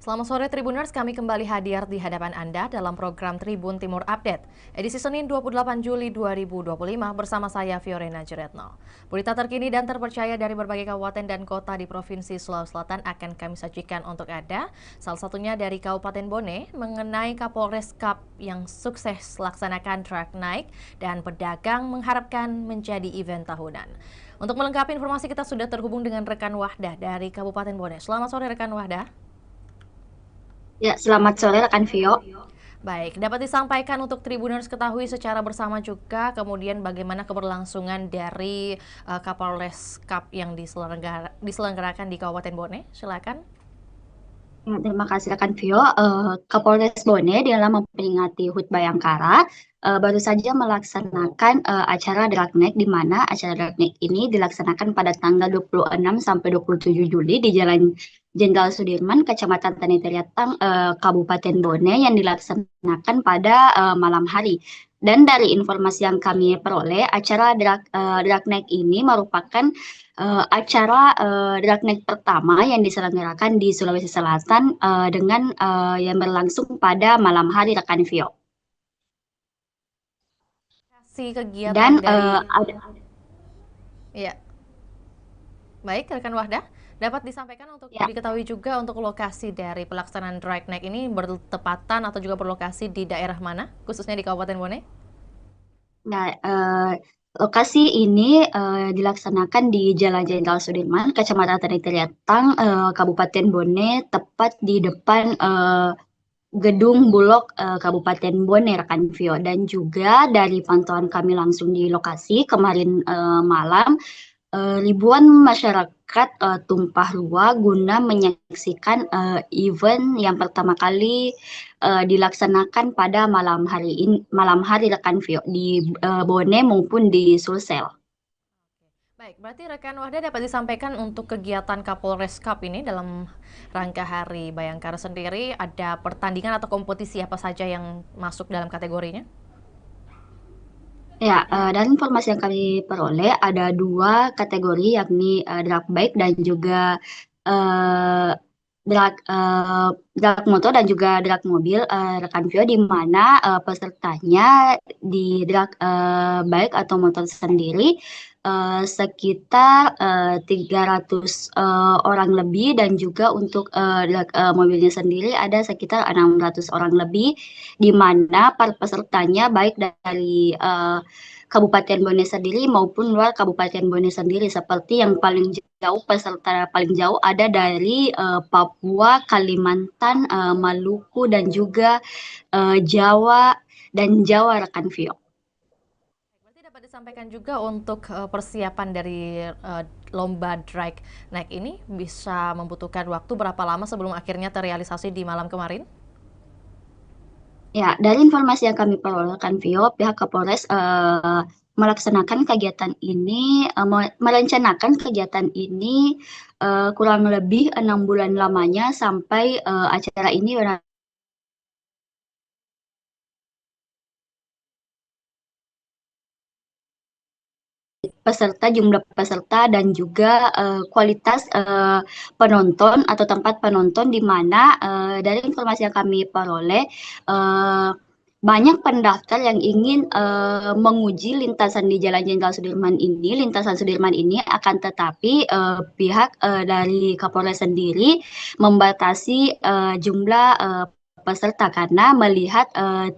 Selamat sore Tribuners, kami kembali hadir di hadapan Anda dalam program Tribun Timur Update, edisi Senin 28 Juli 2025 bersama saya Fiorena Juretno. Berita terkini dan terpercaya dari berbagai kabupaten dan kota di Provinsi Sulawesi Selatan akan kami sajikan untuk Anda. Salah satunya dari Kabupaten Bone mengenai Kapolres Cup yang sukses laksanakan track night dan pedagang mengharapkan menjadi event tahunan. Untuk melengkapi informasi kita sudah terhubung dengan rekan Wahdah dari Kabupaten Bone. Selamat sore rekan Wahdah. Ya, selamat sore rekan Vio. Baik, dapat disampaikan untuk Tribuners ketahui secara bersama juga kemudian bagaimana keberlangsungan dari Kapolres Cup yang diselenggarakan di Kabupaten Bone. Silakan. Ya, terima kasih rekan Vio. Kapolres Bone dalam memperingati HUT Bayangkara baru saja melaksanakan acara Drag Night, di mana acara Drag Night ini dilaksanakan pada tanggal 26 sampai 27 Juli di Jalan Jenderal Sudirman, Kecamatan Tani Teriatang, Kabupaten Bone, yang dilaksanakan pada malam hari. Dan dari informasi yang kami peroleh, acara Drag Night ini merupakan acara Drag Night pertama yang diselenggarakan di Sulawesi Selatan dengan yang berlangsung pada malam hari rekan Vio. Kasih kegiatan Dan dari ya. Baik, rekan Wahdah, dapat disampaikan untuk ya, diketahui juga untuk lokasi dari pelaksanaan Drag Night ini bertepatan atau juga berlokasi di daerah mana, khususnya di Kabupaten Bone? nah, lokasi ini dilaksanakan di Jalan Jenderal Sudirman, Kecamatan Tani Teriatang, Kabupaten Bone, tepat di depan Gedung Bulog Kabupaten Bone, rekan Vio. Dan juga dari pantauan kami langsung di lokasi kemarin malam, ribuan masyarakat tumpah ruah guna menyaksikan event yang pertama kali dilaksanakan pada malam hari rekan Vio di Bone maupun di Sulsel. Baik, berarti rekan Wahda dapat disampaikan untuk kegiatan Kapolres Cup ini dalam rangka Hari Bayangkara sendiri, ada pertandingan atau kompetisi apa saja yang masuk dalam kategorinya? Ya, dan informasi yang kami peroleh ada dua kategori, yakni drag bike dan juga eh, drag motor dan juga drag mobil, rekan Vio, di mana pesertanya di drag bike atau motor sendiri sekitar 300 orang lebih, dan juga untuk drag mobilnya sendiri ada sekitar 600 orang lebih, di mana para pesertanya baik dari Kabupaten Bone sendiri maupun luar Kabupaten Bone sendiri. Seperti yang paling jauh, peserta paling jauh ada dari Papua, Kalimantan, Maluku, dan juga Jawa Jawa, rekan Vio. Berarti dapat disampaikan juga untuk persiapan dari lomba drag night ini bisa membutuhkan waktu berapa lama sebelum akhirnya terrealisasi di malam kemarin? Ya, dari informasi yang kami peroleh, Vio, pihak Kapolres melaksanakan kegiatan ini, merencanakan kegiatan ini kurang lebih 6 bulan lamanya, sampai acara ini jumlah peserta, dan juga kualitas penonton atau tempat penonton, di mana dari informasi yang kami peroleh banyak pendaftar yang ingin menguji lintasan di Jalan Jenderal Sudirman ini, lintasan Sudirman ini, akan tetapi pihak dari Kapolres sendiri membatasi jumlah peserta karena melihat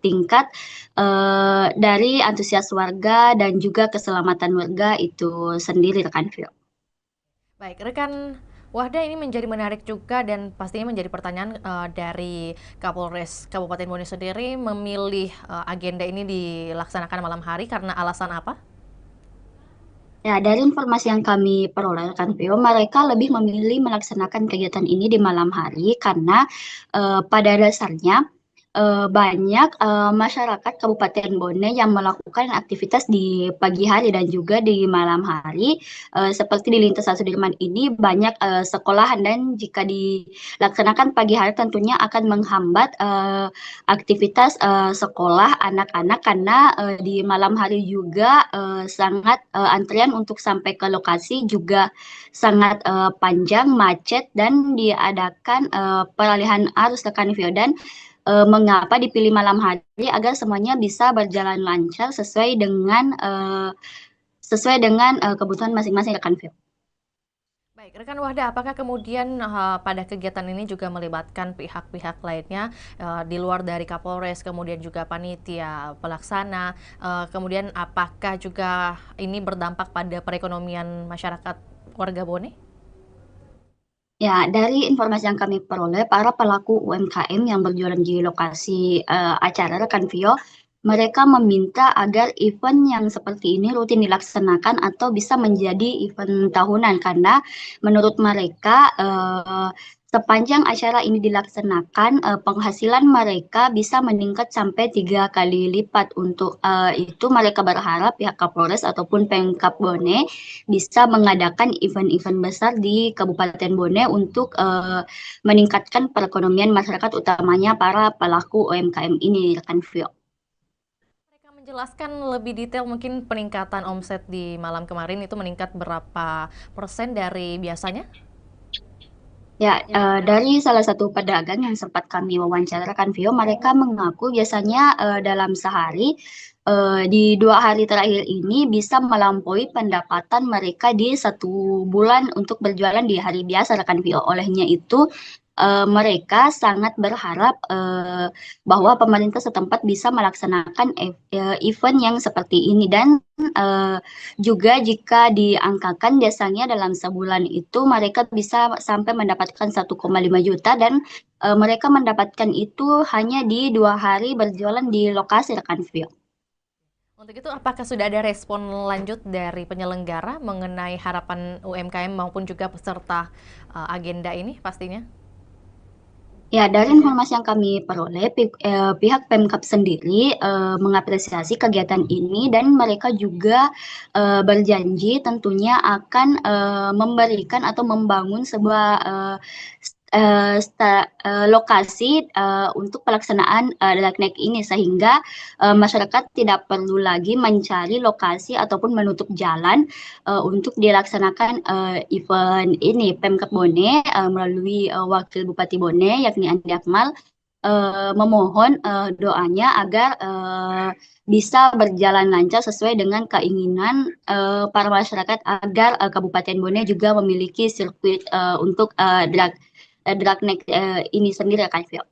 tingkat dari antusias warga dan juga keselamatan warga itu sendiri, rekan Vio. Baik, rekan Wahda, ini menjadi menarik juga dan pastinya menjadi pertanyaan dari Kapolres Kabupaten Bone sendiri memilih agenda ini dilaksanakan malam hari karena alasan apa? Ya, dari informasi yang kami peroleh, rekan Vio, mereka lebih memilih melaksanakan kegiatan ini di malam hari karena pada dasarnya banyak masyarakat Kabupaten Bone yang melakukan aktivitas di pagi hari dan juga di malam hari. Seperti di Lintasan Sudirman ini banyak sekolahan, dan jika dilaksanakan pagi hari tentunya akan menghambat aktivitas sekolah anak-anak, karena di malam hari juga sangat antrian untuk sampai ke lokasi juga sangat panjang, macet, dan diadakan peralihan arus rekan Vio. Dan mengapa dipilih malam hari agar semuanya bisa berjalan lancar sesuai dengan kebutuhan masing-masing rekan Vio. Baik, rekan Wahda, apakah kemudian pada kegiatan ini juga melibatkan pihak-pihak lainnya di luar dari Kapolres, kemudian juga panitia pelaksana, kemudian apakah juga ini berdampak pada perekonomian masyarakat warga Bone? Ya, dari informasi yang kami peroleh, para pelaku UMKM yang berjualan di lokasi acara rekan Vio, mereka meminta agar event yang seperti ini rutin dilaksanakan atau bisa menjadi event tahunan, karena menurut mereka sepanjang acara ini dilaksanakan penghasilan mereka bisa meningkat sampai 3 kali lipat. Untuk itu mereka berharap pihak Kapolres ataupun Pemkab Bone bisa mengadakan event-event besar di Kabupaten Bone untuk meningkatkan perekonomian masyarakat, utamanya para pelaku UMKM ini, rekan Vio. Mereka menjelaskan lebih detail mungkin peningkatan omset di malam kemarin itu meningkat berapa persen dari biasanya? Ya, dari salah satu pedagang yang sempat kami wawancarakan, Vio, mereka mengaku biasanya dalam sehari di 2 hari terakhir ini bisa melampaui pendapatan mereka di 1 bulan untuk berjualan di hari biasa, rekan Vio. Olehnya itu mereka sangat berharap bahwa pemerintah setempat bisa melaksanakan event yang seperti ini. Dan eh, juga jika diangkakan biasanya dalam sebulan itu mereka bisa sampai mendapatkan 1,5 juta, dan mereka mendapatkan itu hanya di 2 hari berjualan di lokasi, rekan Vio. Untuk itu, apakah sudah ada respon lanjut dari penyelenggara mengenai harapan UMKM maupun juga peserta agenda ini pastinya? Ya, dari informasi yang kami peroleh, pihak Pemkab sendiri mengapresiasi kegiatan ini, dan mereka juga berjanji tentunya akan memberikan atau membangun sebuah lokasi untuk pelaksanaan Dragnet ini, sehingga masyarakat tidak perlu lagi mencari lokasi ataupun menutup jalan untuk dilaksanakan event ini. Pemkab Bone melalui Wakil Bupati Bone yakni Andi Akmal memohon doanya agar bisa berjalan lancar sesuai dengan keinginan para masyarakat, agar Kabupaten Bone juga memiliki sirkuit untuk Dragnet ini sendiri, Kak Vio.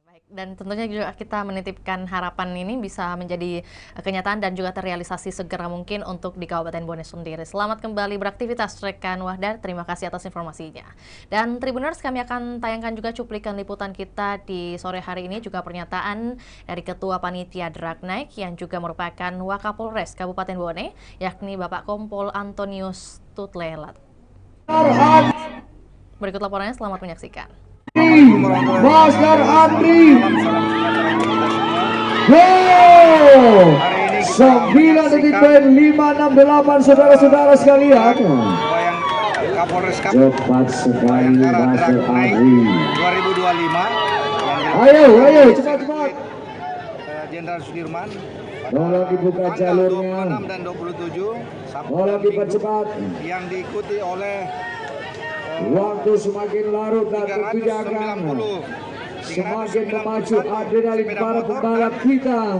Baik, dan tentunya juga kita menitipkan harapan ini bisa menjadi kenyataan dan juga terrealisasi segera mungkin untuk di Kabupaten Bone sendiri. Selamat kembali beraktivitas rekan Wahda, terima kasih atas informasinya. Dan Tribuners, kami akan tayangkan juga cuplikan liputan kita di sore hari ini, juga pernyataan dari Ketua Panitia Dragnet yang juga merupakan Wakapolres Kabupaten Bone, yakni Bapak Kompol Antonius Tutlelat. Berikut laporannya, selamat menyaksikan. Masker Andri. Go! 9.568 saudara-saudara sekalian. Kapolres Cepat sekali Masker Andri. 2025. Ayo, cepat. Jenderal Sudirman. Tolong dibuka jalurnya. 26 dan 27. Tolong dipercepat. Yang diikuti oleh Waktu semakin larut dan kebijakan semakin memacu adrenalin para pembalap kita.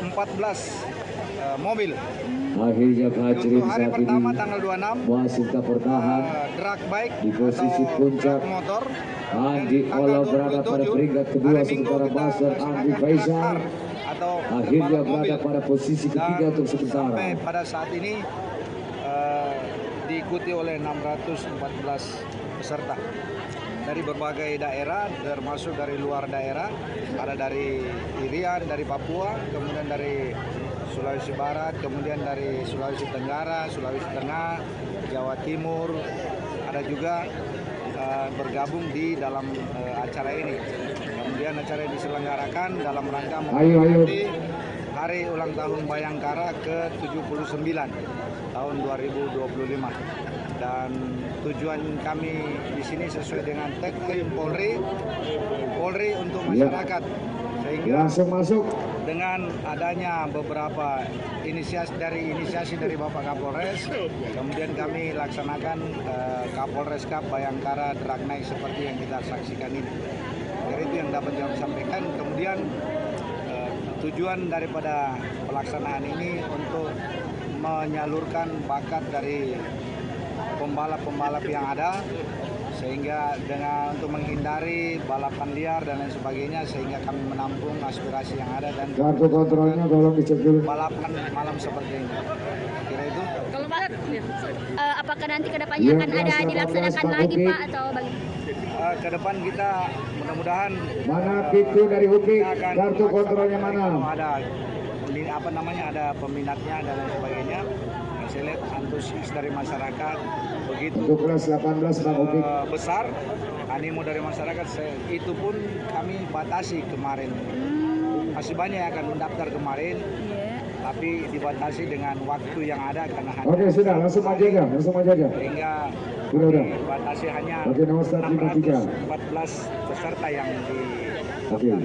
614 mobil. Akhirnya prajurit Untuk hari saat ini pertama tanggal 26 masih tak bertahan drag bike di posisi atau puncak. drag motor. Andi Ola berada pada peringkat kedua, sementara Master Andi Faisal akhirnya berada pada posisi ketiga untuk sementara. Sampai pada saat ini diikuti oleh 614 peserta dari berbagai daerah, termasuk dari luar daerah, ada dari Irian, dari Papua, kemudian dari Sulawesi Barat, kemudian dari Sulawesi Tenggara, Sulawesi Tengah, Jawa Timur, ada juga bergabung di dalam acara ini. Kemudian acara yang diselenggarakan dalam rangka Ayo. memperingati Hari Ulang Tahun Bayangkara ke-79 tahun 2025. Dan tujuan kami di sini sesuai dengan tagline Polri untuk masyarakat. Sehingga Langsung masuk. dengan adanya beberapa inisiasi dari Bapak Kapolres, kemudian kami laksanakan Kapolres Cup Bayangkara Drag Night seperti yang kita saksikan ini. Jadi itu yang dapat kami sampaikan. Kemudian tujuan daripada pelaksanaan ini untuk menyalurkan bakat dari pembalap-pembalap yang ada, sehingga dengan untuk menghindari balapan liar dan lain sebagainya, sehingga kami menampung aspirasi yang ada dan Kartu kontrolnya tolong dicek dulu. balapan malam seperti ini. Kira itu. Kalau Pak, apakah nanti kedepannya akan ada dilaksanakan lagi Pak atau bagaimana? Ke depan kita mudah-mudahan Mana pintu dari Upik? akan Kartu kontrolnya kalau mana? ada ada peminatnya dan lain sebagainya. Saya lihat antusias dari masyarakat begitu Untuk kelas 18 Bang Upik. besar, animo dari masyarakat. Itu pun kami batasi kemarin. Masih banyak yang akan mendaftar kemarin, tapi dibatasi dengan waktu yang ada karena hanya Oke, sudah langsung aja. sehingga Udah. dibatasi hanya Oke, nomor start 53. 614 peserta yang Oke. didaftar.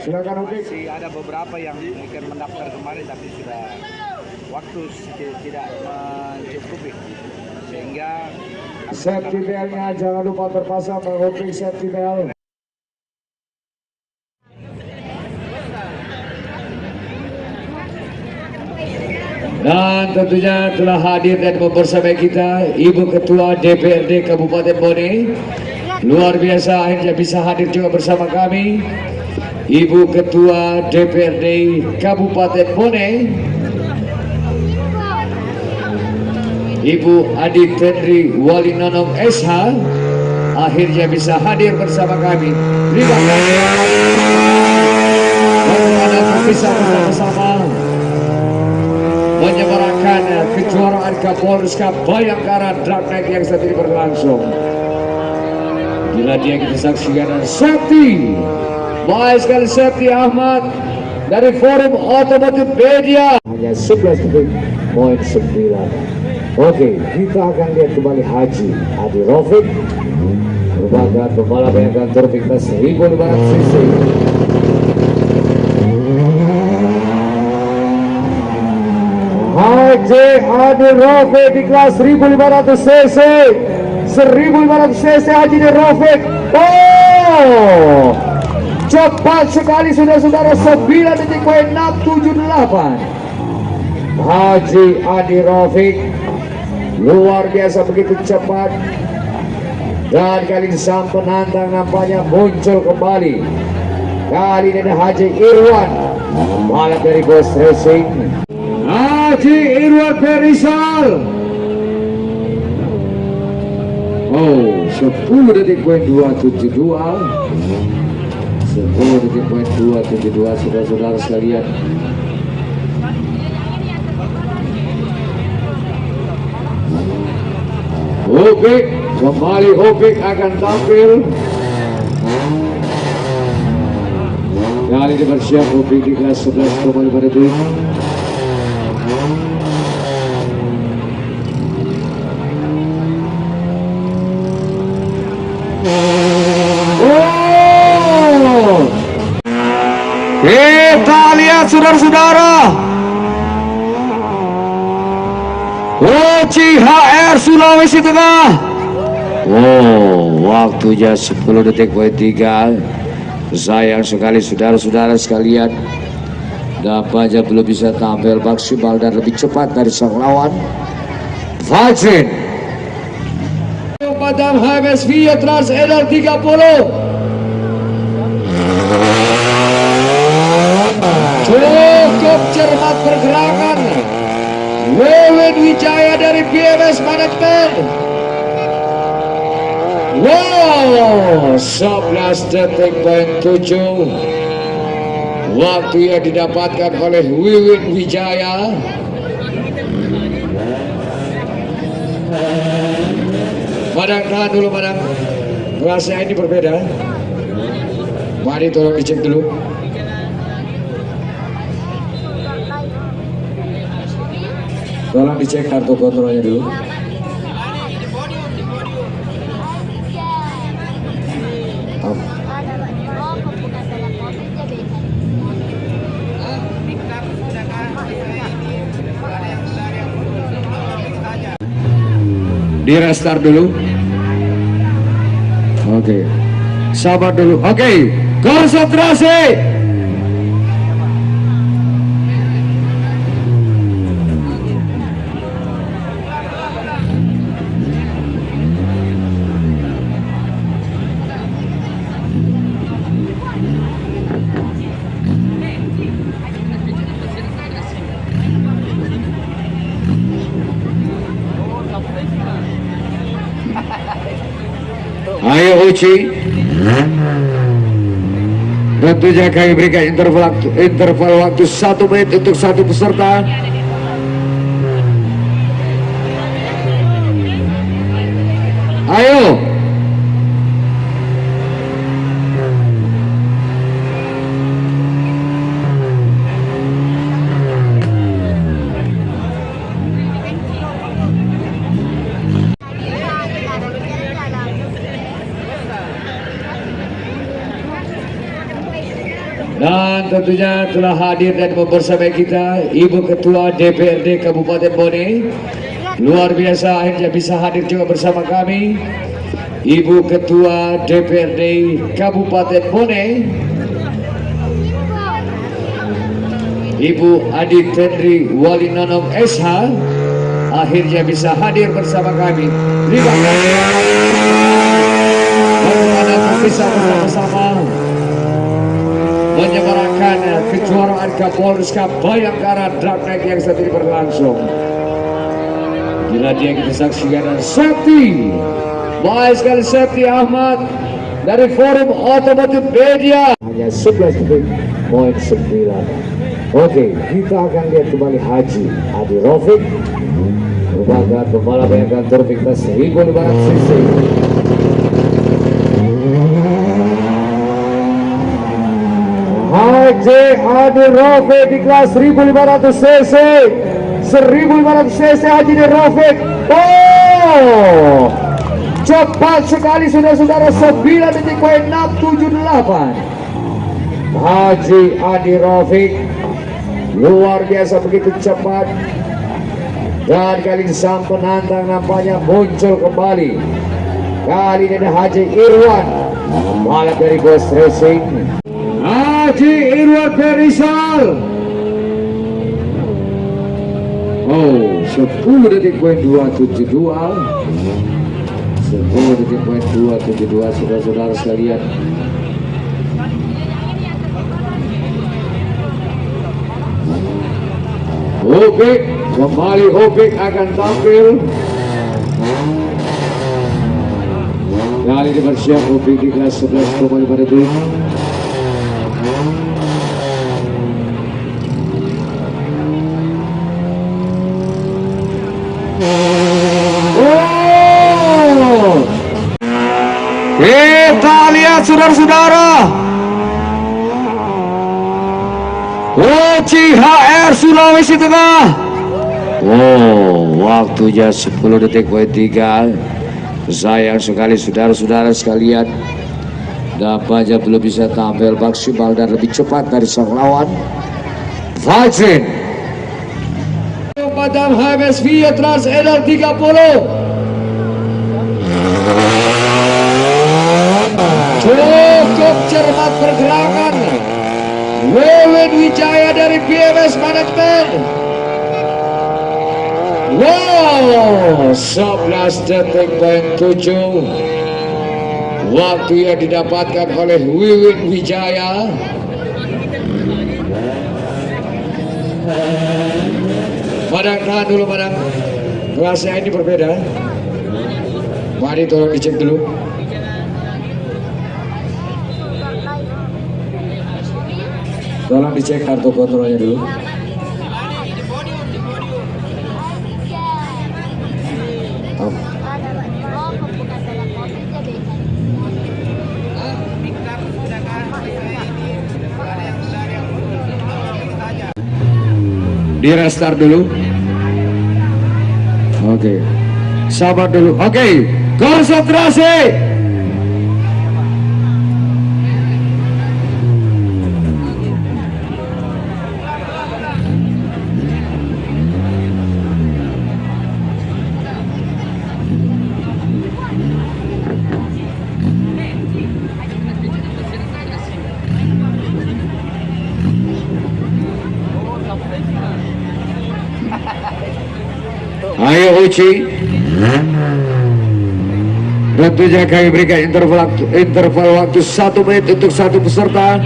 Silakan Upik. Masih ada beberapa yang mungkin mendaftar kemarin tapi sudah waktu tidak mencukupi, sehingga Safety belt-nya jangan lupa terpasang Bang Upik, safety belt. Dan tentunya telah hadir dan membersamai kita Ibu Ketua DPRD Kabupaten Bone. Luar biasa akhirnya bisa hadir juga bersama kami Ibu Ketua DPRD Kabupaten Bone, Ibu Adi Tendri Wali Nonong SH, akhirnya bisa hadir bersama kami. Terima kasih. Bagaimana bisa bersama-sama menyemarakan kejuaraan Kapolres Cup Bayangkara Drag Night yang saat ini berlangsung. Bila dia kita saksikan dan Safety, baik sekali Safety Ahmad dari Forum Otomotif Media. Hanya 11.9. Oke, kita akan lihat kembali Haji Adi Rafiq, merupakan pembalap yang akan terbang kelas 1500 cc. Haji Adi Rafiq di kelas 1500 cc. 1500 cc Haji Adi Rafiq. Oh, cepat sekali saudara-saudara, 9.678. Haji Adi Rafiq luar biasa, begitu cepat. Dan kali ini sang penantang nampaknya muncul kembali. Kali ini ada Haji Irwan, balap dari Ghost Racing. Haji Irwan Perisal. Oh, 10 detik poin 272. 10 detik poin 272 saudara-saudara sekalian. Upik, kembali Upik akan tampil. Kali ini bersiap Upik di kelas 11 kembali pada tim. Oh, kita lihat saudara-saudara, CHR Sulawesi Tengah. Oh, waktunya 10 detik poin 3. Sayang sekali saudara-saudara sekalian, nampaknya belum bisa tampil maksimal dan lebih cepat dari sang lawan. Fajrin Padang HMS Via Trans Edar 30. Cukup cermat pergerakan Wewin Wijaya dari BMS Management. Wow, 11 detik poin 7. Waktu yang didapatkan oleh Wewin Wijaya. Padang, tahan dulu Padang. Kelasnya ini berbeda. Mari tolong dicek dulu. Tolong dicek kartu kontrolnya dulu. Di restart dulu. Oke. Sabar dulu. Oke. Konsentrasi. Ayo Uci. Tentunya kami berikan interval waktu 1 menit untuk satu peserta. Ayo. Dan tentunya telah hadir dan membersamai kita Ibu Ketua DPRD Kabupaten Bone. Luar biasa akhirnya bisa hadir juga bersama kami Ibu Ketua DPRD Kabupaten Bone, Ibu Adi Tendri Wali Nonong SH, akhirnya bisa hadir bersama kami. Terima kasih. Bagaimana bisa bersama-sama menyemarakan kejuaraan Kapolres Bayangkara Drag Night yang saat ini berlangsung. Bila dia kita saksikan dan Septi, baik sekali Septi Ahmad dari Forum Otomotif Media. Hanya 11.9. Oke, kita akan lihat kembali Haji Adi Rafiq merupakan pembalap yang akan terbang 1.500 cc. Haji Adi Rafiq di kelas 1.500 cc. 1.500 cc Haji Adi Rafiq. Oh, cepat sekali saudara-saudara, 9.678. Haji Adi Rafiq luar biasa, begitu cepat. Dan kali ini sang penantang nampaknya muncul kembali. Kali ini ada Haji Irwan, balap dari Ghost Racing. Haji Irwan Perisal. Oh, 10 detik poin 272. 10 detik poin 272 saudara-saudara sekalian. Hopik, kembali Hopik akan tampil. Kali ini bersiap Hopik di kelas 11,5 detik. Oh, kita lihat saudara-saudara, CHR Sulawesi Tengah. Oh, waktunya 10 detik poin 3. Sayang sekali saudara-saudara sekalian, nampaknya belum bisa tampil maksimal dan lebih cepat dari sang lawan. Fajrin Padang HMS Via Trans Edal 30. Cukup cermat pergerakan Wewen Wijaya dari BMS Management. Wow, 11 detik poin 7. Waktu yang didapatkan oleh Wewen Wijaya. Padang, tahan dulu Padang, kelasnya ini berbeda. Mari tolong dicek dulu. Tolong dicek kartu kontrolnya dulu. Di restart dulu. Oke. Sabar dulu. Oke. Konsentrasi. Ayo Uci. Tentunya kami berikan interval waktu 1 menit untuk satu peserta.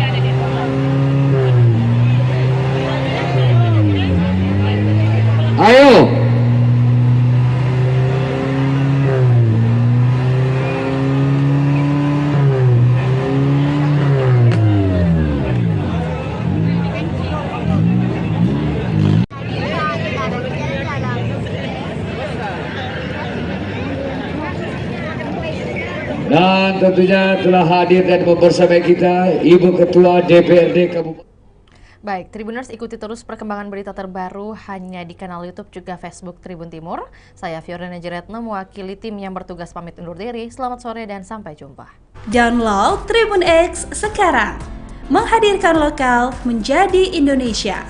Ayo. Dan tentunya telah hadir dan membersamai kita Ibu Ketua DPRD Kabupaten. Baik, Tribuners, ikuti terus perkembangan berita terbaru hanya di kanal YouTube juga Facebook Tribun Timur. Saya Fiorina Jeretno mewakili tim yang bertugas pamit undur diri. Selamat sore dan sampai jumpa. Download Tribun X sekarang. Menghadirkan lokal menjadi Indonesia.